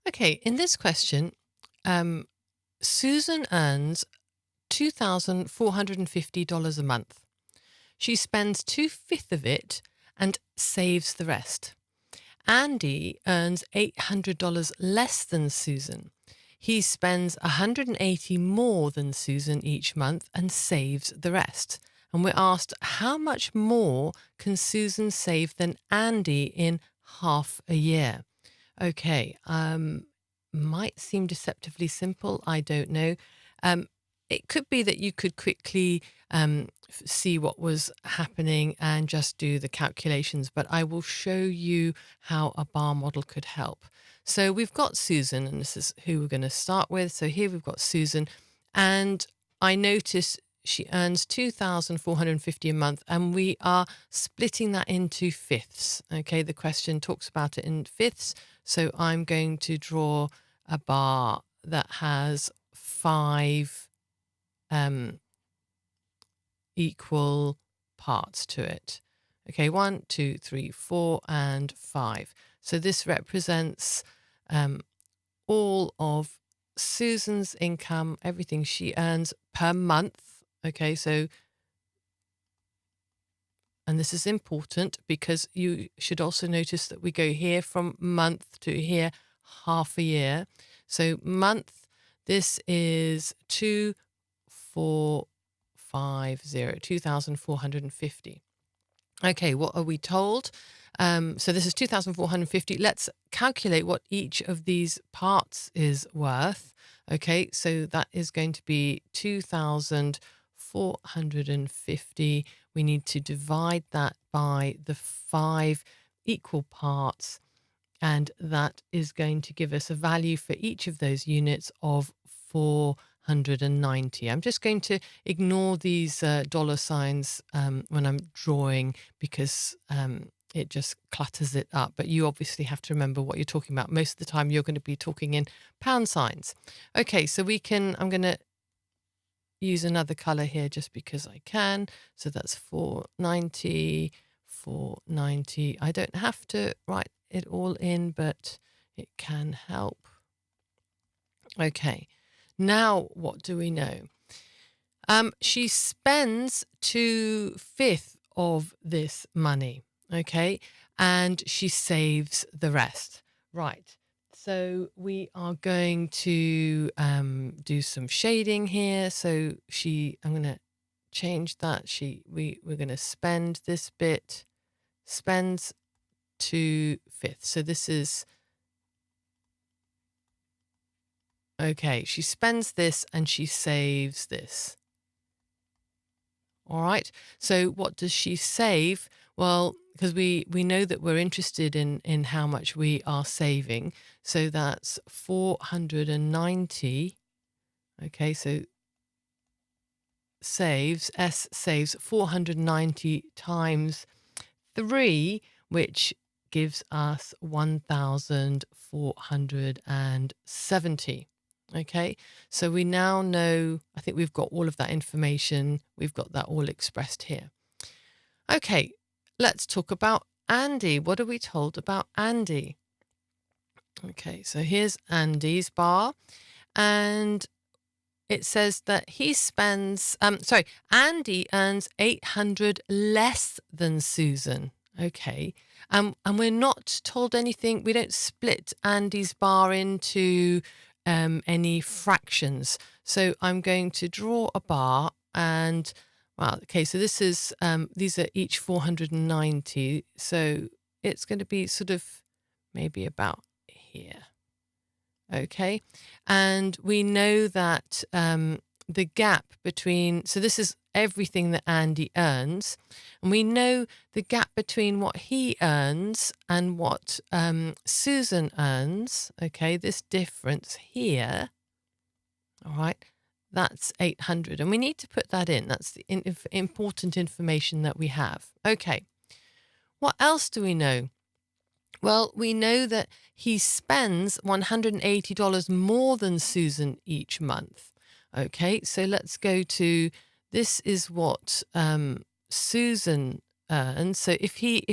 Okay, in this question, um, Susan earns $2,450 a month. She spends two-fifths of it and saves the rest. Andy earns $800 less than Susan. He spends 180 more than Susan each month and saves the rest. And we're asked, how much more can Susan save than Andy in half a year? Okay, might seem deceptively simple. I don't know. Um, it could be that you could quickly see what was happening and just do the calculations, but I will show you how a bar model could help. So we've got Susan, and this is who we're going to start with. So here we've got Susan, and I notice she earns 2,450 a month, and we are splitting that into fifths. Okay, the question talks about it in fifths. So I'm going to draw a bar that has five equal parts to it. Okay, 1, 2, 3, 4, and 5. So this represents all of Susan's income, everything she earns per month. Okay, so, and this is important because you should also notice that we go here from month to here half a year. So month, this is 2,450, 2,450. Okay, what are we told? So this is 2,450. Let's calculate what each of these parts is worth. Okay, so that is going to be 2,450. We need to divide that by the 5 equal parts, and that is going to give us a value for each of those units of 490. I'm just going to ignore these dollar signs when I'm drawing because it just clutters it up. But you obviously have to remember what you're talking about. Most of the time you're going to be talking in pound signs. Okay, so I'm going to use another color here just because I can. So that's 490, 490. I don't have to write it all in, but it can help. Okay, now what do we know? She spends two-fifths of this money, okay, and she saves the rest. Right. So we are going to do some shading here. So I'm going to change that. We're going to spend this bit, spends two-fifths. So this is, okay, she spends this and she saves this. All right. So what does she save? Well, because we know that we're interested in how much we are saving. So that's 490. Okay, so S saves 490 times 3, which gives us 1,470. Okay, so we now know, I think we've got all of that information. We've got that all expressed here. Okay, let's talk about Andy. What are we told about Andy? Okay, so here's Andy's bar, and it says that Andy earns 800 less than Susan. Okay, and we're not told anything. We don't split Andy's bar into any fractions. So I'm going to draw a bar and, well, okay, so this is, these are each 490. So it's going to be sort of maybe about here. Okay. And we know that the gap between, so this is everything that Andy earns. And we know the gap between what he earns and what Susan earns. Okay. This difference here. All right. That's 800. And we need to put that in. That's the important information that we have. Okay. What else do we know? Well, we know that he spends $180 more than Susan each month. Okay, so let's go to, this is what Susan earns. So if he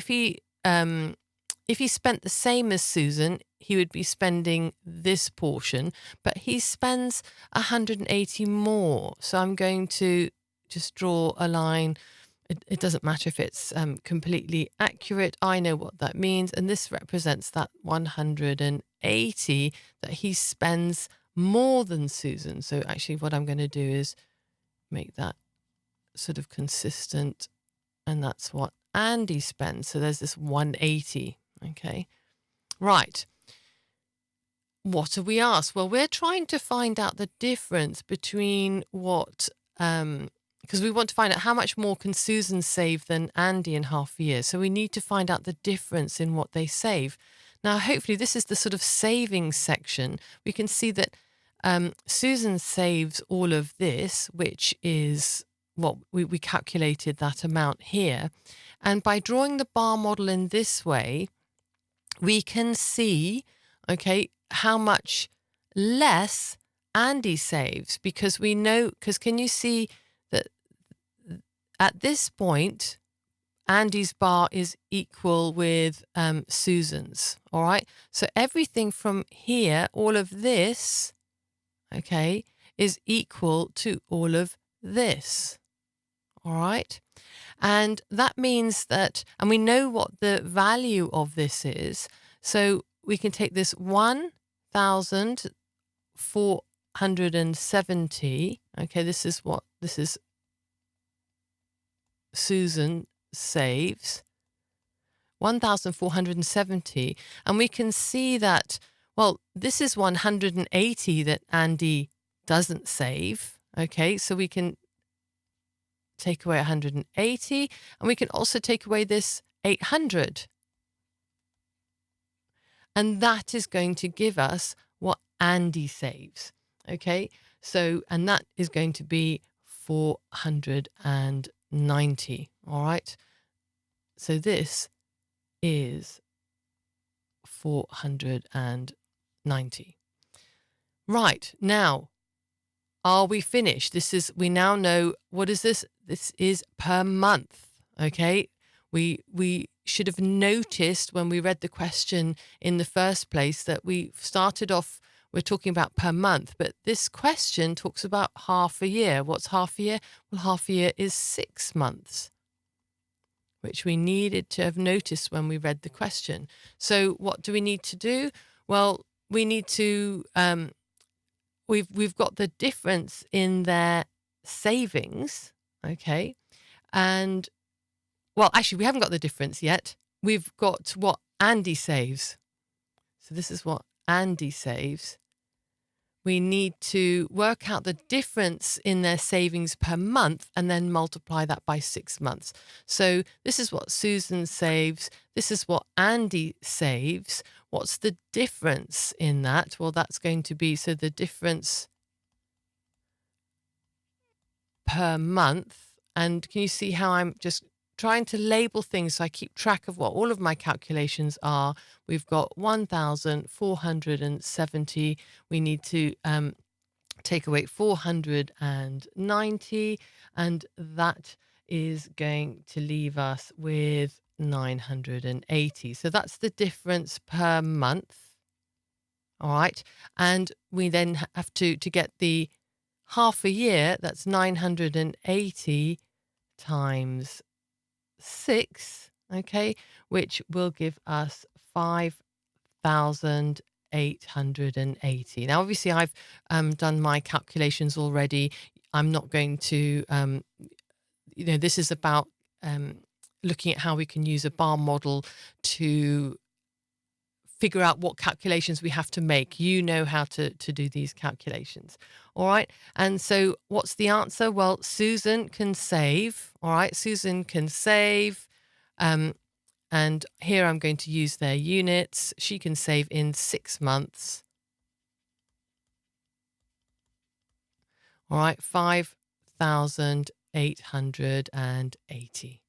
if he spent the same as Susan, he would be spending this portion, but he spends 180 more. So I'm going to just draw a line. It doesn't matter if it's completely accurate. I know what that means. And this represents that 180 that he spends more than Susan. So actually what I'm going to do is make that sort of consistent. And that's what Andy spends. So there's this 180. Okay. Right. What are we asked? Well, we're trying to find out the difference between what, because we want to find out how much more can Susan save than Andy in half a year. So we need to find out the difference in what they save. Now, hopefully this is the sort of savings section. We can see that Susan saves all of this, which is what we calculated that amount here. And by drawing the bar model in this way, we can see, okay, how much less Andy saves, because we know, because can you see that at this point, Andy's bar is equal with Susan's, all right? So everything from here, all of this, okay, is equal to all of this, all right? And that means that, and we know what the value of this is. So we can take this 1,470. Okay, this is Susan saves. 1,470. And we can see that, well, this is 180 that Andy doesn't save. Okay, so we can take away 180, and we can also take away this 800. And that is going to give us what Andy saves. Okay, so, and that is going to be 490. All right, so this is 490. Right, now, are we finished? We now know, what is this? This is per month, okay? We should have noticed when we read the question in the first place that we started off, we're talking about per month, but this question talks about half a year. What's half a year? Well, half a year is 6 months, which we needed to have noticed when we read the question. So what do we need to do? Well, we need to... We've got the difference in their savings, okay? And, well, actually, we haven't got the difference yet. We've got what Andy saves. So this is what Andy saves. We need to work out the difference in their savings per month and then multiply that by 6 months. So this is what Susan saves. This is what Andy saves. What's the difference in that? Well, that's going to be, so the difference per month. And can you see how I'm just trying to label things so I keep track of what all of my calculations are? We've got 1,470. We need to take away 490, and that is going to leave us with 980. So that's the difference per month. All right. And we then have to get the half a year, that's 980 times 6, okay, which will give us 5,880. Now, obviously, I've done my calculations already. I'm not going to, this is about looking at how we can use a bar model to figure out what calculations we have to make. You know how to do these calculations. All right. And so what's the answer? Well, Susan can save. All right. Susan can save. And here I'm going to use their units. She can save in 6 months. All right. 5,880.